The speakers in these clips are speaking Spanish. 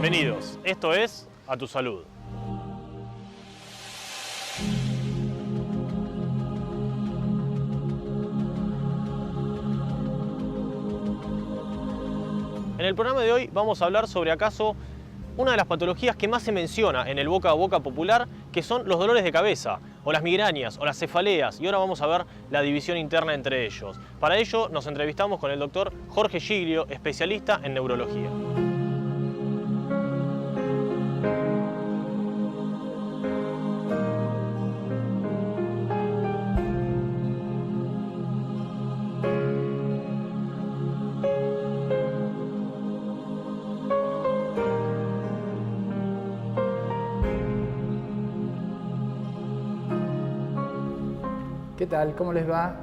Bienvenidos, esto es A Tu Salud. En el programa de hoy vamos a hablar sobre acaso una de las patologías que más se menciona en el boca a boca popular, que son los dolores de cabeza, o las migrañas, o las cefaleas, y ahora vamos a ver la división interna entre ellos. Para ello nos entrevistamos con el doctor Jorge Giglio, especialista en neurología. ¿Qué tal? ¿Cómo les va?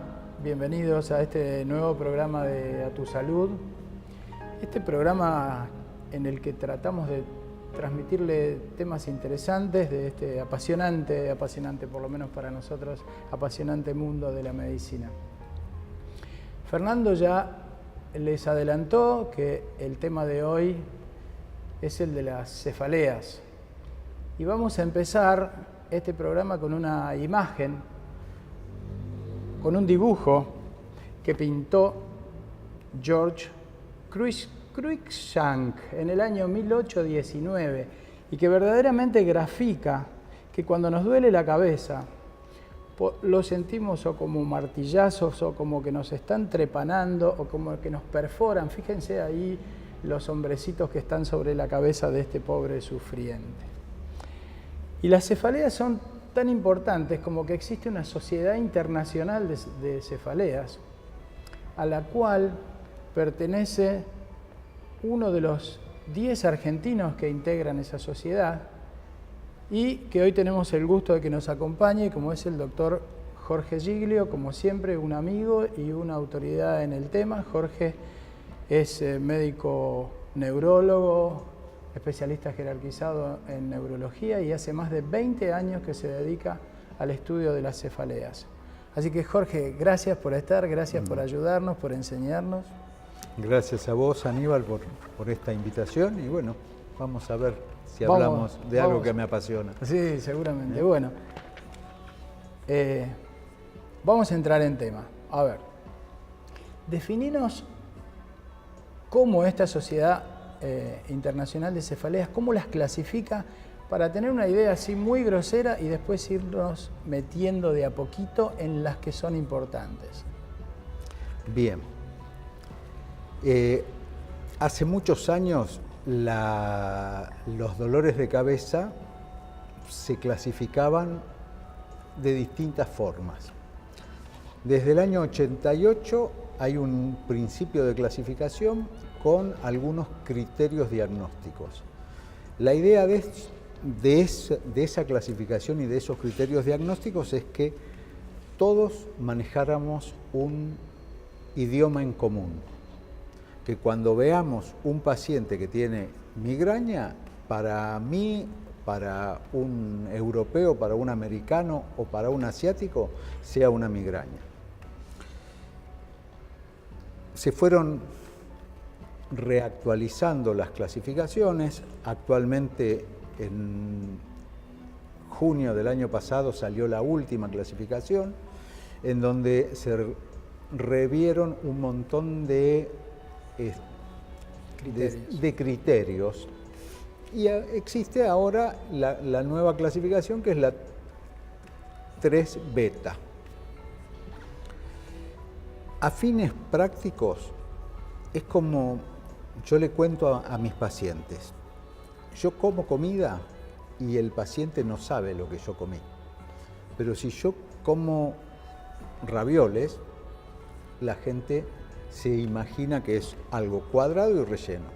Bienvenidos a este nuevo programa de A Tu Salud. Este programa en el que tratamos de transmitirle temas interesantes de este apasionante por lo menos para nosotros, apasionante mundo de la medicina. Fernando ya les adelantó que el tema de hoy es el de las cefaleas. Y vamos a empezar este programa con una imagen, con un dibujo que pintó George Cruikshank en el año 1819 y que verdaderamente grafica que cuando nos duele la cabeza lo sentimos o como martillazos o como que nos están trepanando o como que nos perforan. Fíjense ahí los hombrecitos que están sobre la cabeza de este pobre sufriente. Y las cefaleas son tan importantes como que existe una sociedad internacional de cefaleas a la cual pertenece uno de los 10 argentinos que integran esa sociedad y que hoy tenemos el gusto de que nos acompañe, como es el doctor Jorge Giglio, como siempre un amigo y una autoridad en el tema. Jorge es médico neurólogo, especialista jerarquizado en neurología y hace más de 20 años que se dedica al estudio de las cefaleas. Así que Jorge, gracias por estar, gracias por ayudarnos, por enseñarnos. Gracias a vos, Aníbal, por esta invitación y bueno, vamos a ver si hablamos de algo que me apasiona. Sí, seguramente. Bueno, vamos a entrar en tema. A ver, defininos cómo esta sociedad internacional de cefaleas, cómo las clasifica para tener una idea así muy grosera y después irnos metiendo de a poquito en las que son importantes. Bien. Hace muchos años los dolores de cabeza se clasificaban de distintas formas. Desde el año 88 hay un principio de clasificación con algunos criterios diagnósticos. La idea de esa clasificación y de esos criterios diagnósticos es que todos manejáramos un idioma en común, que cuando veamos un paciente que tiene migraña, para mí, para un europeo, para un americano o para un asiático, sea una migraña. Se fueron reactualizando las clasificaciones. Actualmente, en junio del año pasado, salió la última clasificación, en donde se revieron un montón de criterios. Y existe ahora la nueva clasificación, que es la 3 beta. A fines prácticos, es como yo le cuento a mis pacientes. Yo como comida y el paciente no sabe lo que yo comí. Pero si yo como ravioles, la gente se imagina que es algo cuadrado y relleno.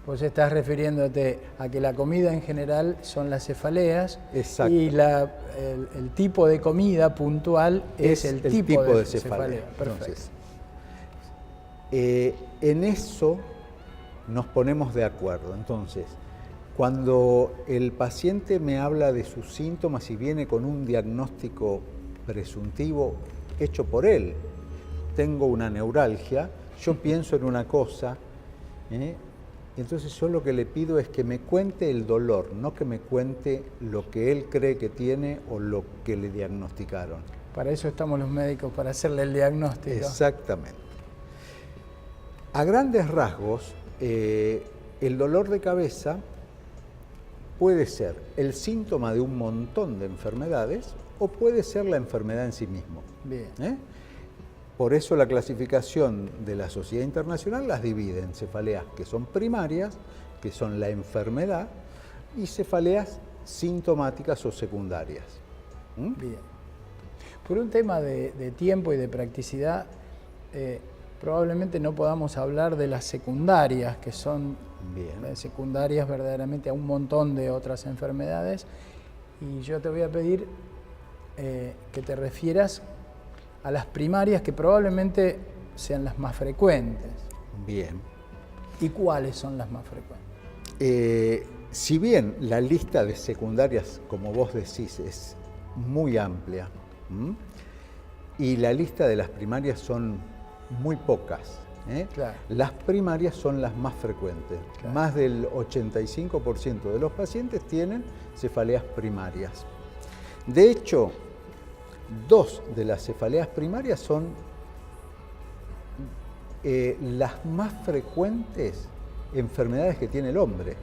Vos estás refiriéndote a que la comida en general son las cefaleas. Exacto. Y el tipo de comida puntual es el tipo de cefalea. Perfecto. Entonces, en eso nos ponemos de acuerdo. Entonces, cuando el paciente me habla de sus síntomas y viene con un diagnóstico presuntivo hecho por él, tengo una neuralgia, yo pienso en una cosa, Entonces yo lo que le pido es que me cuente el dolor, no que me cuente lo que él cree que tiene o lo que le diagnosticaron. Para eso estamos los médicos, para hacerle el diagnóstico. Exactamente. A grandes rasgos, el dolor de cabeza puede ser el síntoma de un montón de enfermedades o puede ser la enfermedad en sí mismo. Bien. Por eso la clasificación de la Sociedad Internacional las divide en cefaleas que son primarias, que son la enfermedad, y cefaleas sintomáticas o secundarias. Bien. Por un tema de tiempo y de practicidad, probablemente no podamos hablar de las secundarias, que son secundarias verdaderamente a un montón de otras enfermedades. Y yo te voy a pedir que te refieras a las primarias, que probablemente sean las más frecuentes. Bien. ¿Y cuáles son las más frecuentes? Si bien la lista de secundarias, como vos decís, es muy amplia, y la lista de las primarias son muy pocas, Claro. Las primarias son las más frecuentes. Claro. Más del 85% de los pacientes tienen cefaleas primarias. De hecho, 2 de las cefaleas primarias son las más frecuentes enfermedades que tiene el hombre.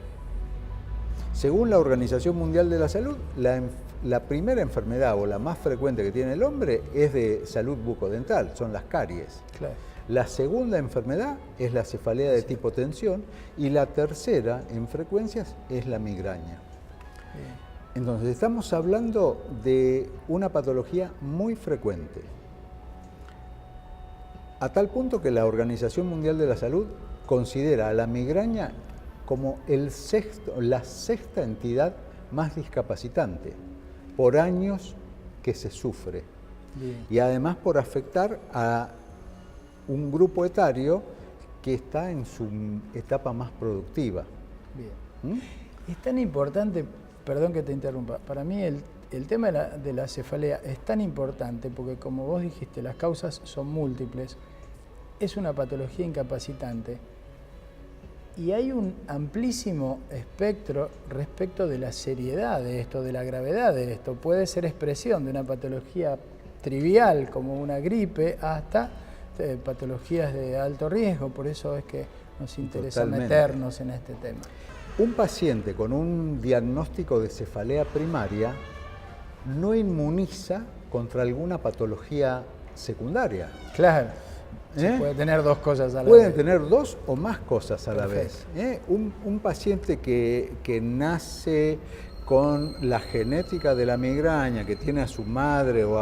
Según la Organización Mundial de la Salud, la primera enfermedad o la más frecuente que tiene el hombre es de salud bucodental, son las caries. Claro. La segunda enfermedad es la cefalea de tipo tensión y la tercera en frecuencias es la migraña. Bien. Entonces estamos hablando de una patología muy frecuente, a tal punto que la Organización Mundial de la Salud considera a la migraña como la sexta entidad más discapacitante por años que se sufre. Bien. Y además por afectar a un grupo etario que está en su etapa más productiva. Bien. Es tan importante, perdón que te interrumpa, para mí el tema de la cefalea es tan importante porque, como vos dijiste, las causas son múltiples, es una patología incapacitante y hay un amplísimo espectro respecto de la seriedad de esto, de la gravedad de esto. Puede ser expresión de una patología trivial como una gripe hasta patologías de alto riesgo, por eso es que nos interesa meternos en este tema. Un paciente con un diagnóstico de cefalea primaria no inmuniza contra alguna patología secundaria. Claro, se puede tener 2 cosas a la vez. Pueden tener 2 o más cosas a la vez. Perfecto. Un paciente que nace con la genética de la migraña, que tiene a su madre o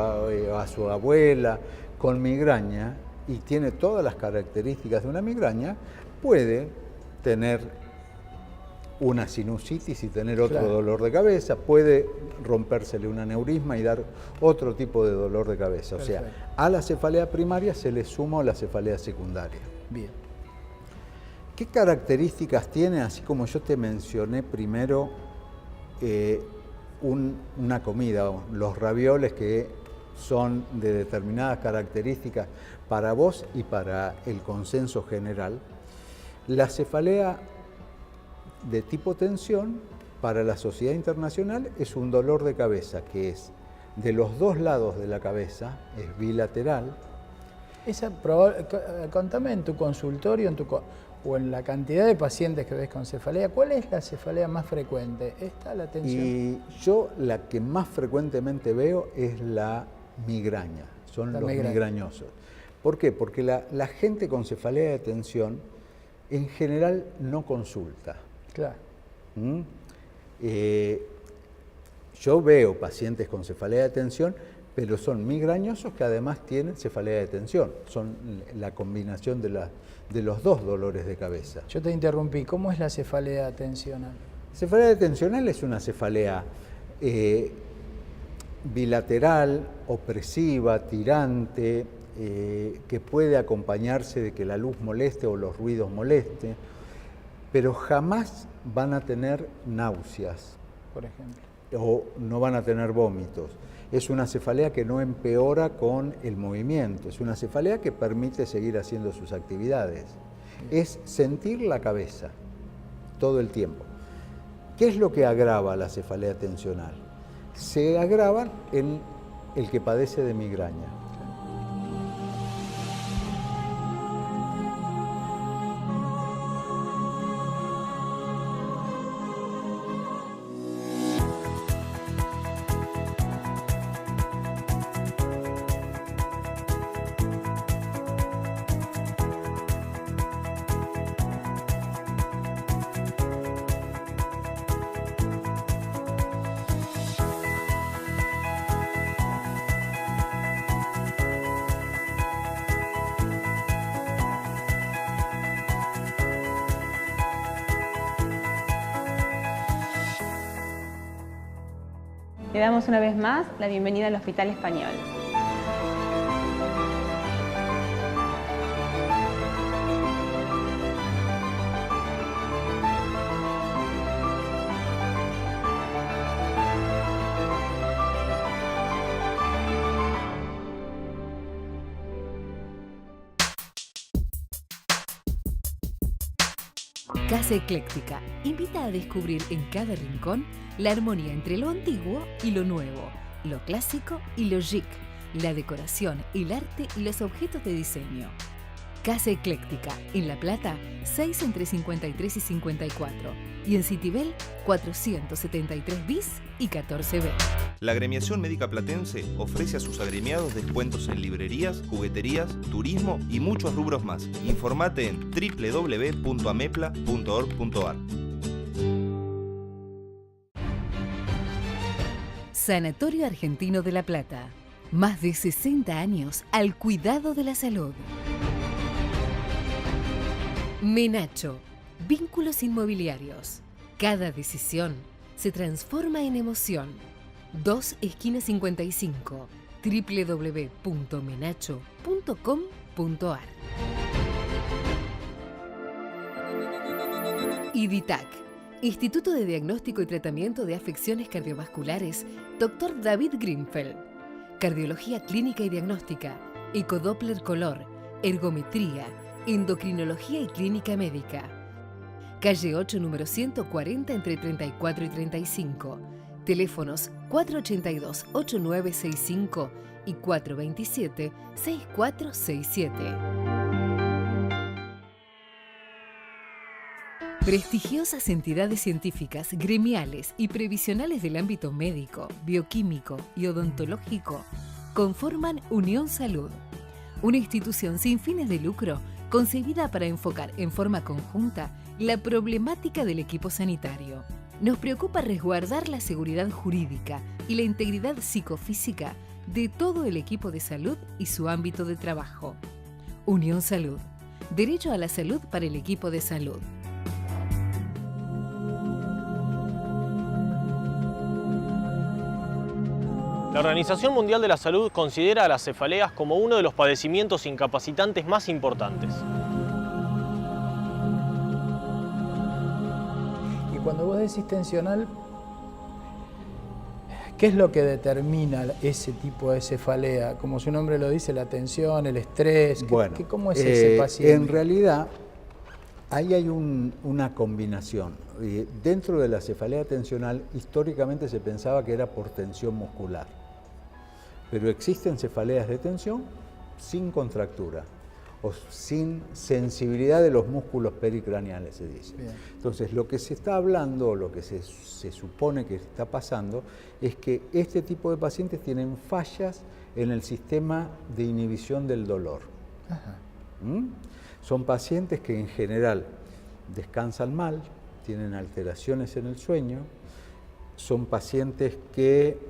a su abuela con migraña y tiene todas las características de una migraña, puede tener una sinusitis y tener otro dolor de cabeza, puede rompérsele un aneurisma y dar otro tipo de dolor de cabeza. Perfecto. O sea, a la cefalea primaria se le suma la cefalea secundaria. Bien. ¿Qué características tiene? Así como yo te mencioné primero una comida, los ravioles que son de determinadas características para vos y para el consenso general. La cefalea de tipo tensión para la Sociedad Internacional es un dolor de cabeza que es de los 2 lados de la cabeza, es bilateral. Contame en tu consultorio o en la cantidad de pacientes que ves con cefalea, ¿cuál es la cefalea más frecuente? ¿Esta la tensión? Y yo la que más frecuentemente veo es la migraña, son los migrañosos. ¿Por qué? Porque la gente con cefalea de tensión en general no consulta. Claro. Yo veo pacientes con cefalea de tensión, pero son migrañosos que además tienen cefalea de tensión. Son la combinación de los 2 dolores de cabeza. Yo te interrumpí. ¿Cómo es la cefalea tensional? Cefalea tensional es una cefalea bilateral, opresiva, tirante, que puede acompañarse de que la luz moleste o los ruidos molesten, pero jamás van a tener náuseas, por ejemplo, o no van a tener vómitos. Es una cefalea que no empeora con el movimiento, es una cefalea que permite seguir haciendo sus actividades. Es sentir la cabeza. todo el tiempo. ¿Qué es lo que agrava la cefalea tensional? Se agravan en el que padece de migraña. Le damos una vez más la bienvenida al Hospital Español. Casa Ecléctica invita a descubrir en cada rincón la armonía entre lo antiguo y lo nuevo, lo clásico y lo chic, la decoración, el arte y los objetos de diseño. Casa Ecléctica, en La Plata, 6 entre 53 y 54, y en Citibel, 473 bis y 14B. La Agremiación Médica Platense ofrece a sus agremiados descuentos en librerías, jugueterías, turismo y muchos rubros más. Informate en www.amepla.org.ar. Sanatorio Argentino de La Plata. Más de 60 años al cuidado de la salud. Menacho. Vínculos inmobiliarios. Cada decisión se transforma en emoción. 2 esquina 55. www.menacho.com.ar. IDITAC, Instituto de Diagnóstico y Tratamiento de Afecciones Cardiovasculares, Dr. David Greenfeld. Cardiología clínica y diagnóstica, ecodoppler color, ergometría, endocrinología y clínica médica. Calle 8, número 140, entre 34 y 35. Teléfonos 482-8965 y 427-6467. Prestigiosas entidades científicas, gremiales y previsionales del ámbito médico, bioquímico y odontológico conforman Unión Salud, una institución sin fines de lucro concebida para enfocar en forma conjunta la problemática del equipo sanitario. Nos preocupa resguardar la seguridad jurídica y la integridad psicofísica de todo el equipo de salud y su ámbito de trabajo. Unión Salud. Derecho a la salud para el equipo de salud. La Organización Mundial de la Salud considera a las cefaleas como uno de los padecimientos incapacitantes más importantes. Y cuando vos decís tensional, ¿qué es lo que determina ese tipo de cefalea? Como su nombre lo dice, la tensión, el estrés. Bueno, ¿Cómo es ese paciente? En realidad, ahí hay una combinación. Dentro de la cefalea tensional, históricamente se pensaba que era por tensión muscular. Pero existen cefaleas de tensión sin contractura o sin sensibilidad de los músculos pericraneales, se dice. Bien. Entonces, lo que se está hablando, lo que se supone que está pasando, es que este tipo de pacientes tienen fallas en el sistema de inhibición del dolor. Ajá. Son pacientes que en general descansan mal, tienen alteraciones en el sueño, son pacientes que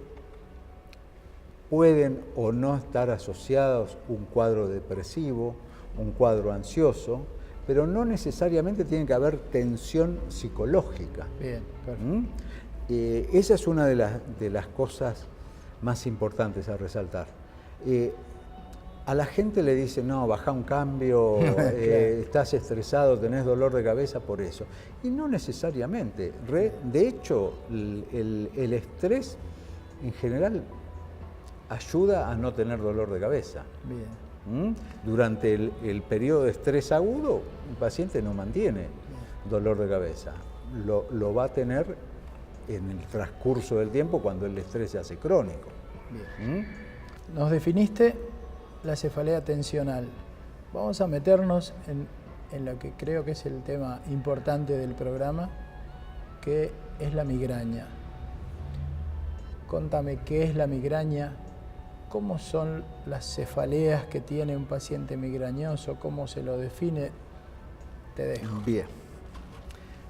pueden o no estar asociados a un cuadro depresivo, un cuadro ansioso, pero no necesariamente tiene que haber tensión psicológica. Bien, perfecto. Esa es una de las cosas más importantes a resaltar. A la gente le dicen, no, baja un cambio, Claro. estás estresado, tenés dolor de cabeza por eso. Y no necesariamente. De hecho, el estrés en general ayuda a no tener dolor de cabeza. Bien. Durante el periodo de estrés agudo, el paciente no mantiene dolor de cabeza. lo va a tener en el transcurso del tiempo cuando el estrés se hace crónico. Bien. Nos definiste la cefalea tensional. Vamos a meternos en lo que creo que es el tema importante del programa, que es la migraña. Contame qué es la migraña, cómo son las cefaleas que tiene un paciente migrañoso, cómo se lo define. Te dejo. Bien.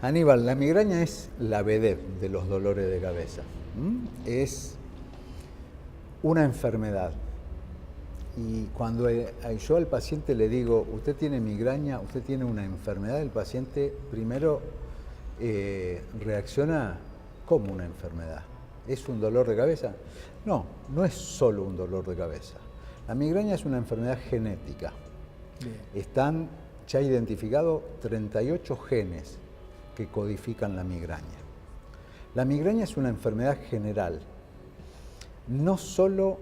Aníbal, la migraña es la vedette de los dolores de cabeza. Es una enfermedad. Y cuando yo al paciente le digo, usted tiene migraña, usted tiene una enfermedad, el paciente primero reacciona como una enfermedad. ¿Es un dolor de cabeza? No, no es solo un dolor de cabeza. La migraña es una enfermedad genética. Bien. Están ya identificados 38 genes que codifican la migraña. La migraña es una enfermedad general. No solo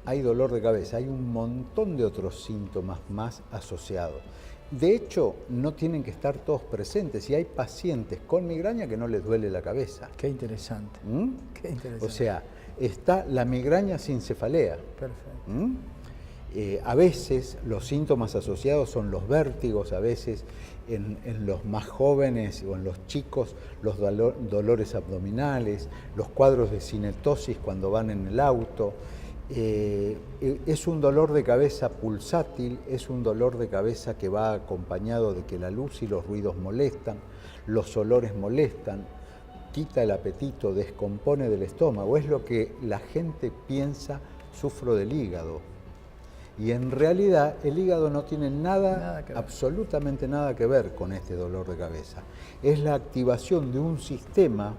hay dolor de cabeza, hay un montón de otros síntomas más asociados. De hecho, no tienen que estar todos presentes. Y hay pacientes con migraña que no les duele la cabeza. Qué interesante. Qué interesante. O sea, está la migraña sin cefalea. Perfecto. A veces los síntomas asociados son los vértigos, a veces en los más jóvenes o en los chicos los dolores abdominales, los cuadros de cinetosis cuando van en el auto. Es un dolor de cabeza pulsátil, es un dolor de cabeza que va acompañado de que la luz y los ruidos molestan, los olores molestan, quita el apetito, descompone del estómago. Es lo que la gente piensa, sufro del hígado. Y en realidad el hígado no tiene nada absolutamente nada que ver con este dolor de cabeza. Es la activación de un sistema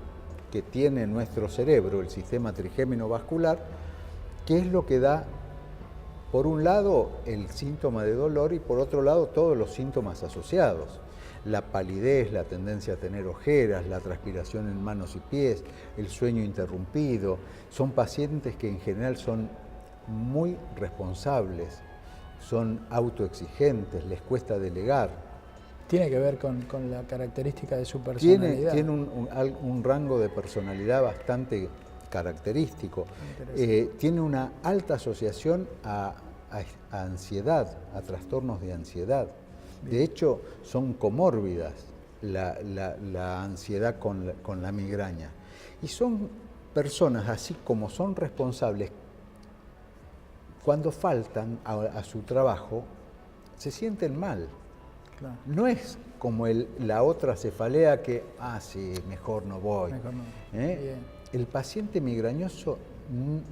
que tiene nuestro cerebro, el sistema trigémino vascular, que es lo que da, por un lado, el síntoma de dolor y por otro lado, todos los síntomas asociados. La palidez, la tendencia a tener ojeras, la transpiración en manos y pies, el sueño interrumpido. Son pacientes que en general son muy responsables, son autoexigentes, les cuesta delegar. ¿Tiene que ver con la característica de su personalidad? Tiene un rango de personalidad bastante característico. Tiene una alta asociación a ansiedad, a trastornos de ansiedad. Bien. De hecho, son comórbidas la ansiedad con la migraña. Y son personas, así como son responsables, cuando faltan a su trabajo, se sienten mal. Claro. No es como la otra cefalea que, sí, mejor no voy. Mejor no. El paciente migrañoso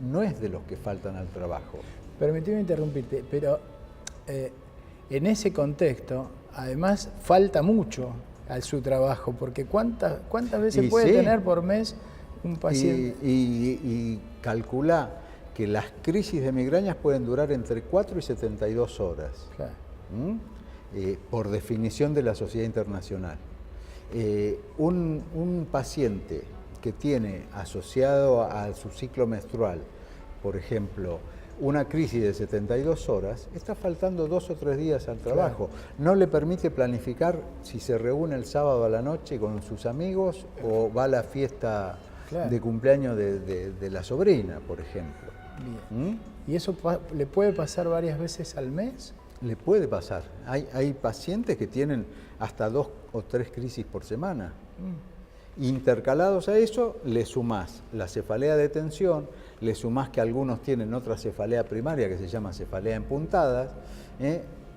no es de los que faltan al trabajo. Permíteme interrumpirte, pero en ese contexto, además, falta mucho a su trabajo, porque ¿cuántas veces puede tener por mes un paciente? Y calcula que las crisis de migrañas pueden durar entre 4 y 72 horas, claro. Por definición de la Sociedad Internacional. Un paciente que tiene asociado a su ciclo menstrual, por ejemplo, una crisis de 72 horas, está faltando 2 o 3 días al trabajo. Claro. No le permite planificar si se reúne el sábado a la noche con sus amigos o va a la fiesta de cumpleaños de la sobrina, por ejemplo. Bien. ¿Y eso le puede pasar varias veces al mes? Le puede pasar. Hay pacientes que tienen hasta 2 o 3 crisis por semana. Intercalados a eso, le sumás la cefalea de tensión, le sumás que algunos tienen otra cefalea primaria que se llama cefalea en puntadas.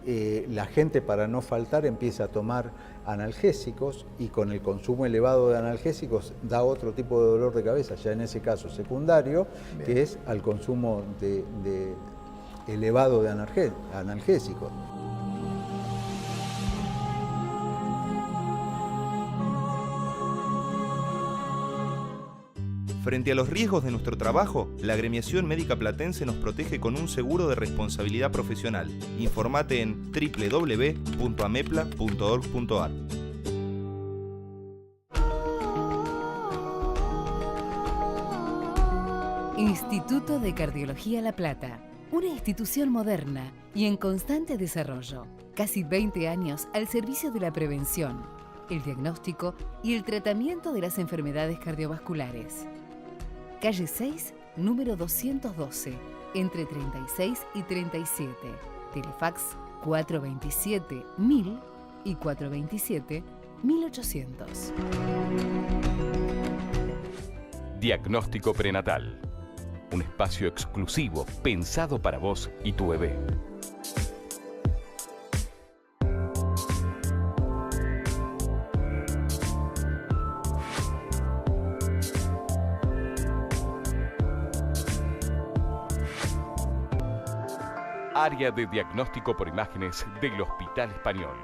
La gente, para no faltar, empieza a tomar analgésicos y con el consumo elevado de analgésicos da otro tipo de dolor de cabeza, ya en ese caso secundario. Bien. Que es al consumo elevado de analgésicos. Frente a los riesgos de nuestro trabajo, la Agremiación Médica Platense nos protege con un seguro de responsabilidad profesional. Informate en www.amepla.org.ar. Instituto de Cardiología La Plata, una institución moderna y en constante desarrollo. Casi 20 años al servicio de la prevención, el diagnóstico y el tratamiento de las enfermedades cardiovasculares. Calle 6, número 212, entre 36 y 37. Telefax 427-1000 y 427-1800. Diagnóstico prenatal. Un espacio exclusivo pensado para vos y tu bebé. Área de diagnóstico por imágenes del Hospital Español.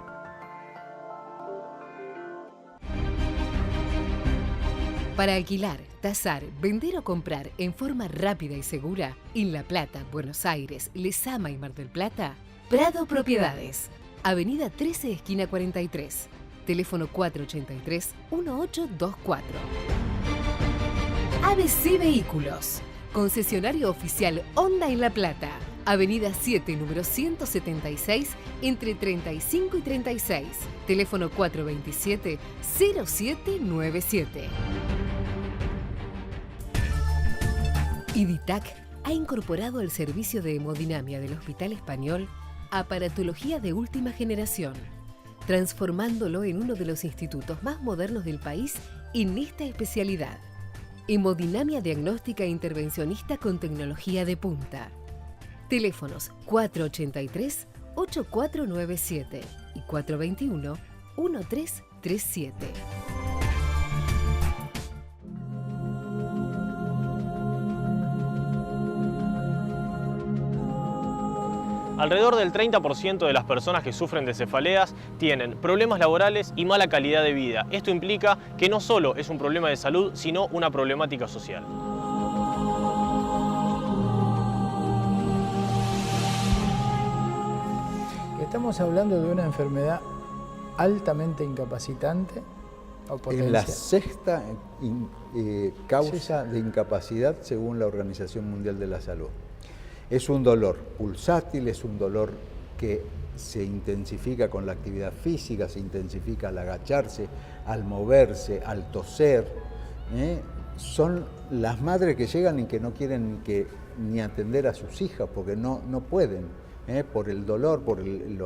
Para alquilar, tasar, vender o comprar en forma rápida y segura en La Plata, Buenos Aires, Lezama y Mar del Plata, Prado Propiedades. Avenida 13, esquina 43. Teléfono 483-1824. ABC Vehículos. Concesionario oficial Honda en La Plata. Avenida 7, número 176, entre 35 y 36. Teléfono 427-0797. IDITAC ha incorporado al servicio de hemodinamia del Hospital Español aparatología de última generación, transformándolo en uno de los institutos más modernos del país en esta especialidad. Hemodinamia diagnóstica e intervencionista con tecnología de punta. Teléfonos 483-8497 y 421-1337. Alrededor del 30% de las personas que sufren de cefaleas tienen problemas laborales y mala calidad de vida. Esto implica que no solo es un problema de salud, sino una problemática social. Estamos hablando de una enfermedad altamente incapacitante o potencial. Es la sexta causa de incapacidad según la Organización Mundial de la Salud. Es un dolor pulsátil, es un dolor que se intensifica con la actividad física, se intensifica al agacharse, al moverse, al toser. Son las madres que llegan y que no quieren ni atender a sus hijas porque no pueden. Por el dolor, por el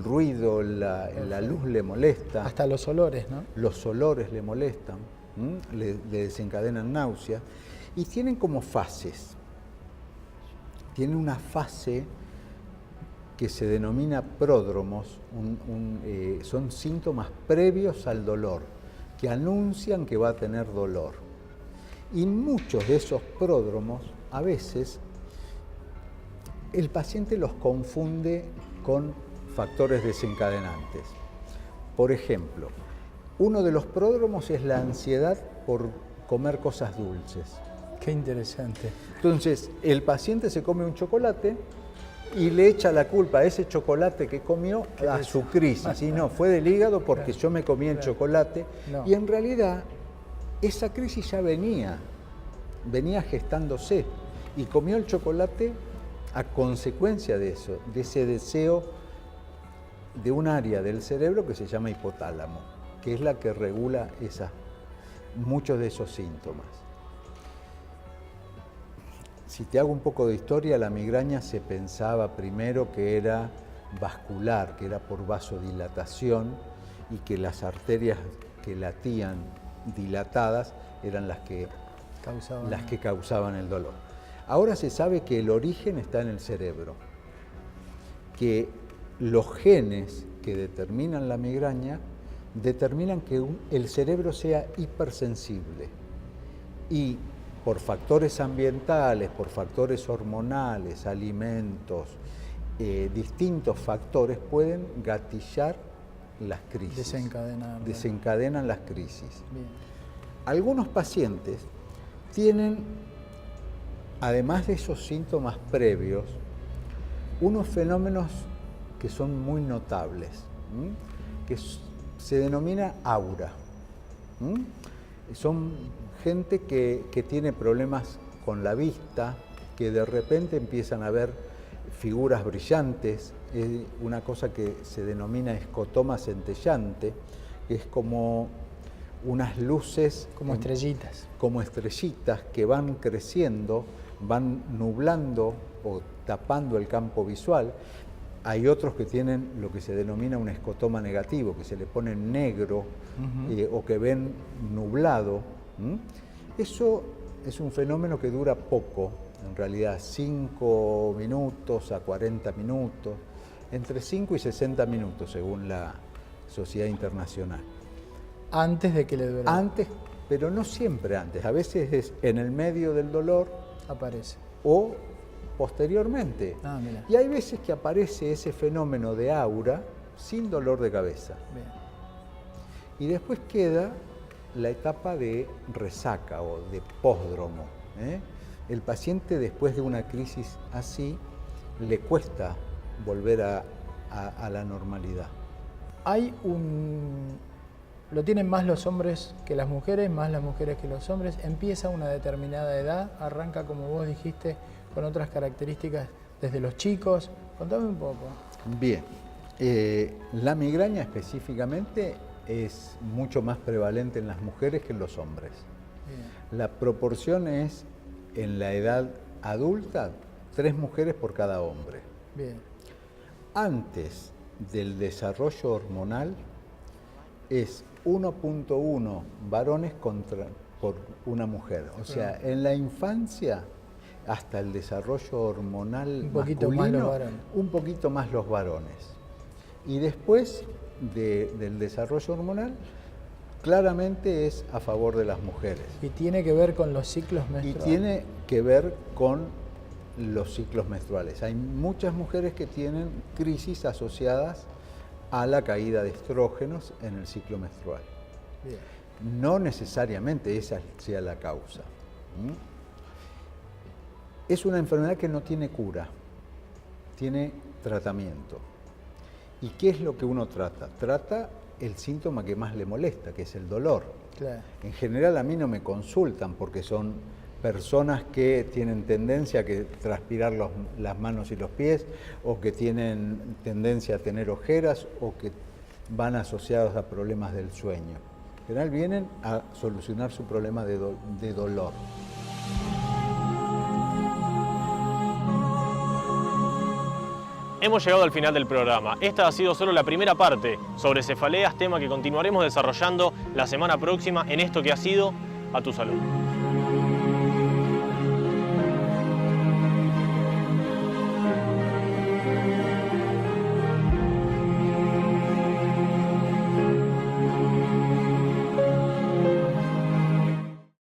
ruido, la luz le molesta. Hasta los olores, ¿no? Los olores le molestan, le desencadenan náuseas. Y tienen como fases. Tiene una fase que se denomina pródromos, son síntomas previos al dolor, que anuncian que va a tener dolor. Y muchos de esos pródromos, a veces, el paciente los confunde con factores desencadenantes. Por ejemplo, uno de los pródromos es la ansiedad por comer cosas dulces. Qué interesante. Entonces, el paciente se come un chocolate y le echa la culpa a ese chocolate que comió a su crisis. Y no, fue del hígado porque yo me comí el chocolate. No. Y en realidad, esa crisis ya venía gestándose. Y comió el chocolate a consecuencia de eso, de ese deseo de un área del cerebro que se llama hipotálamo, que es la que regula muchos de esos síntomas. Si te hago un poco de historia, la migraña se pensaba primero que era vascular, que era por vasodilatación y que las arterias que latían dilatadas eran las que causaban el dolor. Ahora se sabe que el origen está en el cerebro, que los genes que determinan la migraña determinan que el cerebro sea hipersensible y por factores ambientales, por factores hormonales, alimentos, distintos factores pueden gatillar las crisis. Desencadenan las crisis. Bien. Algunos pacientes tienen, además de esos síntomas previos, unos fenómenos que son muy notables, que se denomina aura. Son gente que tiene problemas con la vista, que de repente empiezan a ver figuras brillantes, una cosa que se denomina escotoma centellante, que es como unas luces... Como estrellitas. Como estrellitas que van creciendo, van nublando o tapando el campo visual. Hay otros que tienen lo que se denomina un escotoma negativo, que se le pone negro o que ven nublado. Eso es un fenómeno que dura poco, en realidad 5 minutos a 40 minutos, entre 5 y 60 minutos según la Sociedad Internacional. Antes de que le duele. Antes, pero no siempre antes, a veces es en el medio del dolor. Aparece. O posteriormente. Mira. Y hay veces que aparece ese fenómeno de aura sin dolor de cabeza. Bien. Y después queda la etapa de resaca o de pósdromo. El paciente, después de una crisis así, le cuesta volver a la normalidad. Hay lo tienen más los hombres que las mujeres, más las mujeres que los hombres. Empieza a una determinada edad, arranca, como vos dijiste, con otras características desde los chicos. Contame un poco. Bien. La migraña específicamente es mucho más prevalente en las mujeres que en los hombres. Bien. La proporción es, en la edad adulta, 3 mujeres por cada hombre. Bien. Antes del desarrollo hormonal es 1.1 varones por una mujer. O sea, en la infancia, hasta el desarrollo hormonal un poquito más los varones. Un poquito más los varones. Y después del desarrollo hormonal, claramente es a favor de las mujeres. ¿Y tiene que ver con los ciclos menstruales? Y tiene que ver con los ciclos menstruales. Hay muchas mujeres que tienen crisis asociadas a la caída de estrógenos en el ciclo menstrual. Bien. No necesariamente esa sea la causa. Es una enfermedad que no tiene cura, tiene tratamiento. ¿Y qué es lo que uno trata? Trata el síntoma que más le molesta, que es el dolor. Claro. En general a mí no me consultan porque son personas que tienen tendencia a transpirar las manos y los pies, o que tienen tendencia a tener ojeras, o que van asociados a problemas del sueño. En general vienen a solucionar su problema de dolor. Hemos llegado al final del programa. Esta ha sido solo la primera parte sobre cefaleas, tema que continuaremos desarrollando la semana próxima en esto que ha sido A Tu Salud.